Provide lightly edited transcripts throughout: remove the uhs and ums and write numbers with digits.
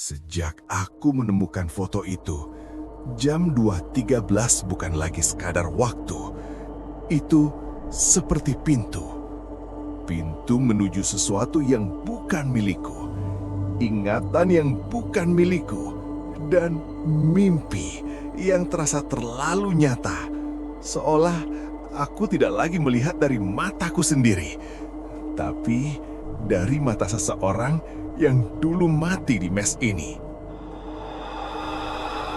Sejak aku menemukan foto itu, jam 2.13 bukan lagi sekadar waktu. Itu seperti pintu. Pintu menuju sesuatu yang bukan milikku. Ingatan yang bukan milikku. Dan mimpi yang terasa terlalu nyata. Seolah aku tidak lagi melihat dari mataku sendiri, tapi dari mata seseorang yang dulu mati di mes ini.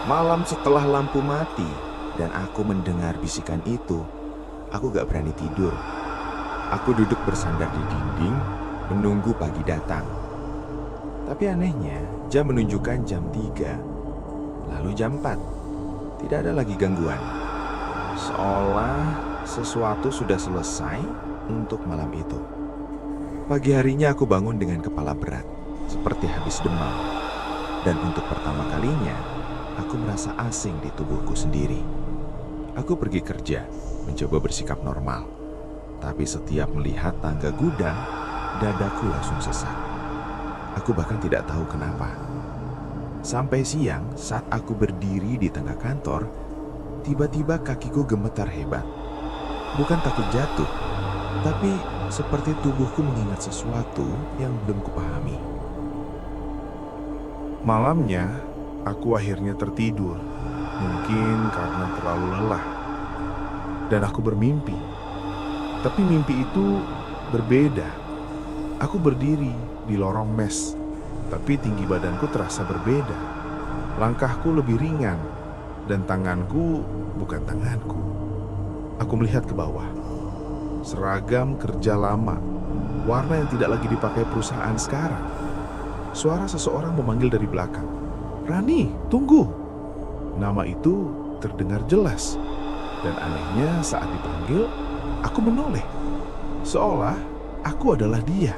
Malam setelah lampu mati dan aku mendengar bisikan itu, aku gak berani tidur. Aku duduk bersandar di dinding, menunggu pagi datang. Tapi anehnya, jam menunjukkan jam 3, lalu jam 4. Tidak ada lagi gangguan. Seolah sesuatu sudah selesai untuk malam itu. Pagi harinya aku bangun dengan kepala berat, seperti habis demam. Dan untuk pertama kalinya, aku merasa asing di tubuhku sendiri. Aku pergi kerja, mencoba bersikap normal. Tapi setiap melihat tangga gudang, dadaku langsung sesak. Aku bahkan tidak tahu kenapa. Sampai siang, saat aku berdiri di tengah kantor, tiba-tiba kakiku gemetar hebat. Bukan takut jatuh, tapi seperti tubuhku mengingat sesuatu yang belum kupahami. Malamnya, aku akhirnya tertidur. Mungkin karena terlalu lelah. Dan aku bermimpi. Tapi mimpi itu berbeda. Aku berdiri di lorong mes, tapi tinggi badanku terasa berbeda. Langkahku lebih ringan, dan tanganku bukan tanganku. Aku melihat ke bawah. Seragam kerja lama, warna yang tidak lagi dipakai perusahaan sekarang. Suara seseorang memanggil dari belakang. "Rani, tunggu!" Nama itu terdengar jelas. Dan anehnya saat dipanggil, aku menoleh. Seolah aku adalah dia.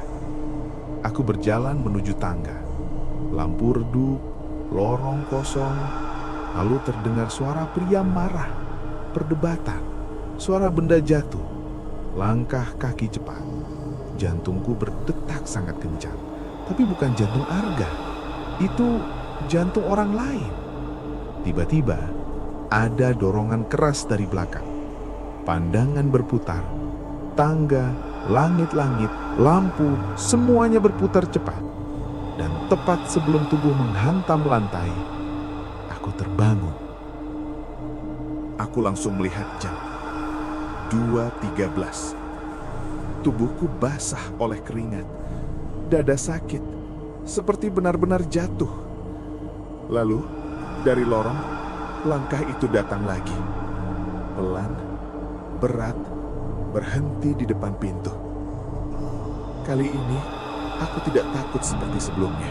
Aku berjalan menuju tangga. Lampu redup, lorong kosong. Lalu terdengar suara pria marah, perdebatan, suara benda jatuh, langkah kaki cepat. Jantungku berdetak sangat kencang. Tapi bukan jantung Arga. Itu jantung orang lain. Tiba-tiba ada dorongan keras dari belakang. Pandangan berputar. Tangga, langit-langit, lampu, semuanya berputar cepat. Dan tepat sebelum tubuh menghantam lantai, aku terbangun. Aku langsung melihat jam. 2.13. Tubuhku basah oleh keringat. Dada sakit, seperti benar-benar jatuh. Lalu, dari lorong, langkah itu datang lagi. Pelan, berat, berhenti di depan pintu. Kali ini, aku tidak takut seperti sebelumnya.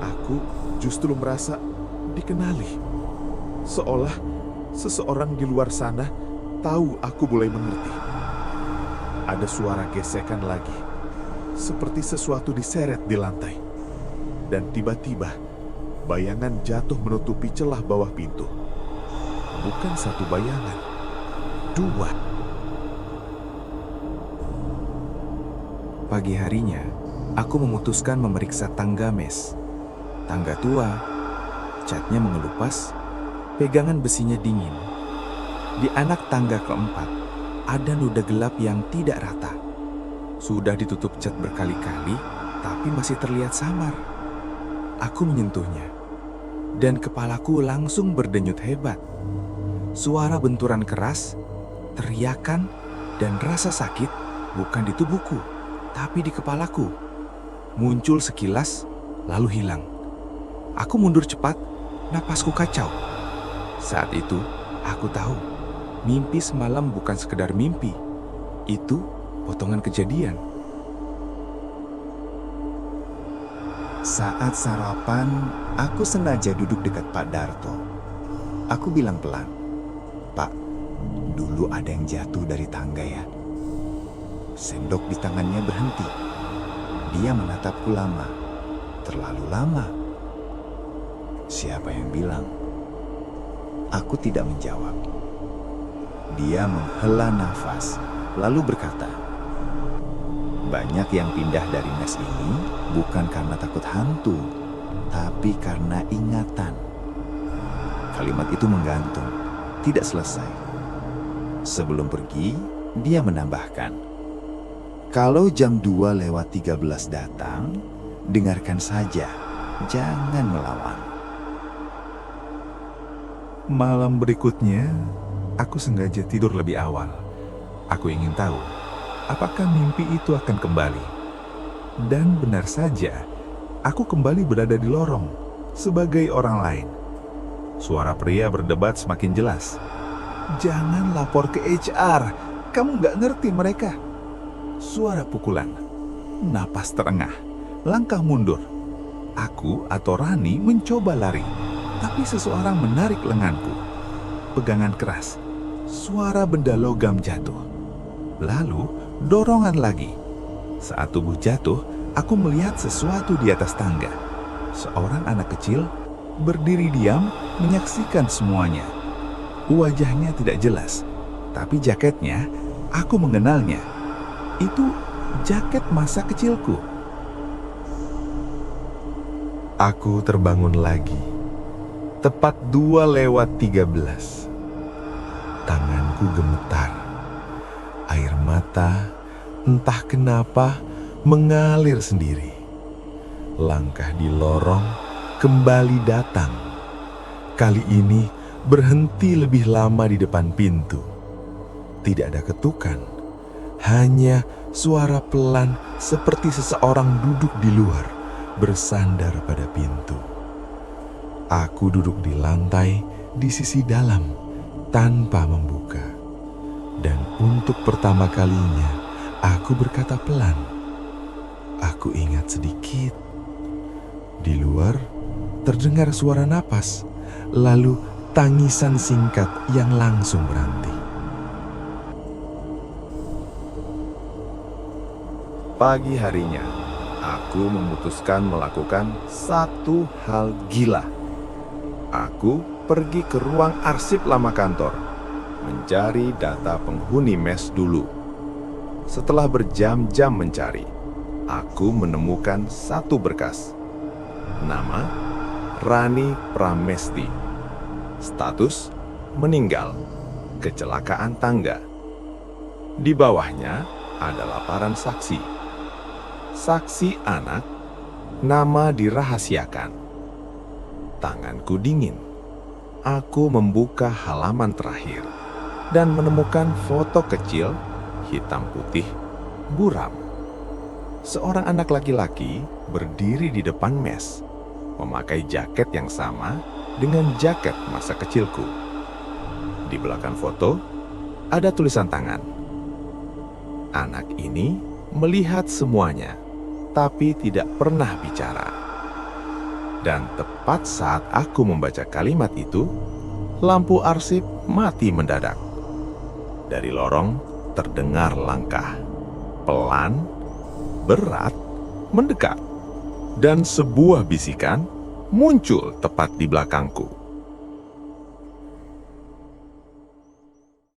Aku justru merasa dikenali. Seolah seseorang di luar sana tahu aku mulai mengerti. Ada suara gesekan lagi, seperti sesuatu diseret di lantai. Dan tiba-tiba, bayangan jatuh menutupi celah bawah pintu. Bukan satu bayangan, 2. Pagi harinya, aku memutuskan memeriksa tangga mes. Tangga tua, catnya mengelupas, pegangan besinya dingin. Di anak tangga keempat, ada noda gelap yang tidak rata. Sudah ditutup cat berkali-kali, tapi masih terlihat samar. Aku menyentuhnya, dan kepalaku langsung berdenyut hebat. Suara benturan keras, teriakan, dan rasa sakit bukan di tubuhku, tapi di kepalaku. Muncul sekilas, lalu hilang. Aku mundur cepat, napasku kacau. Saat itu, aku tahu, mimpi semalam bukan sekedar mimpi. Itu potongan kejadian. Saat sarapan, aku sengaja duduk dekat Pak Darto. Aku bilang pelan, "Pak, dulu ada yang jatuh dari tangga ya." Sendok di tangannya berhenti. Dia menatapku lama, terlalu lama. Siapa yang bilang? Aku tidak menjawab. Dia menghela nafas, lalu berkata, "Banyak yang pindah dari mes ini bukan karena takut hantu, tapi karena ingatan. Kalimat itu menggantung, tidak selesai. Sebelum pergi, dia menambahkan, "Kalau jam 2:13 datang, dengarkan saja, jangan melawan." Malam berikutnya, aku sengaja tidur lebih awal. Aku ingin tahu, apakah mimpi itu akan kembali. Dan benar saja, aku kembali berada di lorong sebagai orang lain. Suara pria berdebat semakin jelas. "Jangan lapor ke HR, kamu nggak ngerti mereka." Suara pukulan, napas terengah, langkah mundur. Aku atau Rani mencoba lari, tapi seseorang menarik lenganku. Pegangan keras, suara benda logam jatuh. Lalu dorongan lagi. Saat tubuh jatuh, aku melihat sesuatu di atas tangga. Seorang anak kecil berdiri diam menyaksikan semuanya. Wajahnya tidak jelas, tapi jaketnya aku mengenalnya. Itu jaket masa kecilku. Aku terbangun lagi. Tepat 2:13. Tanganku gemetar. Air mata, entah kenapa, mengalir sendiri. Langkah di lorong kembali datang. Kali ini berhenti lebih lama di depan pintu. Tidak ada ketukan, hanya suara pelan seperti seseorang duduk di luar, bersandar pada pintu. Aku duduk di lantai di sisi dalam tanpa membuka. Dan untuk pertama kalinya, aku berkata pelan. Aku ingat sedikit. Di luar terdengar suara napas, lalu tangisan singkat yang langsung berhenti. Pagi harinya, aku memutuskan melakukan satu hal gila. Aku pergi ke ruang arsip lama kantor, mencari data penghuni mes dulu. Setelah berjam-jam mencari, aku menemukan satu berkas. Nama Rani Pramesti. Status meninggal, kecelakaan tangga. Di bawahnya ada laporan saksi. Saksi anak, nama dirahasiakan. Tanganku dingin. Aku membuka halaman terakhir dan menemukan foto kecil hitam putih buram. Seorang anak laki-laki berdiri di depan mes, memakai jaket yang sama dengan jaket masa kecilku. Di belakang foto ada tulisan tangan. Anak ini melihat semuanya, tapi tidak pernah bicara. Dan tepat saat aku membaca kalimat itu, lampu arsip mati mendadak. Dari lorong terdengar langkah, pelan, berat, mendekat. Dan sebuah bisikan muncul tepat di belakangku.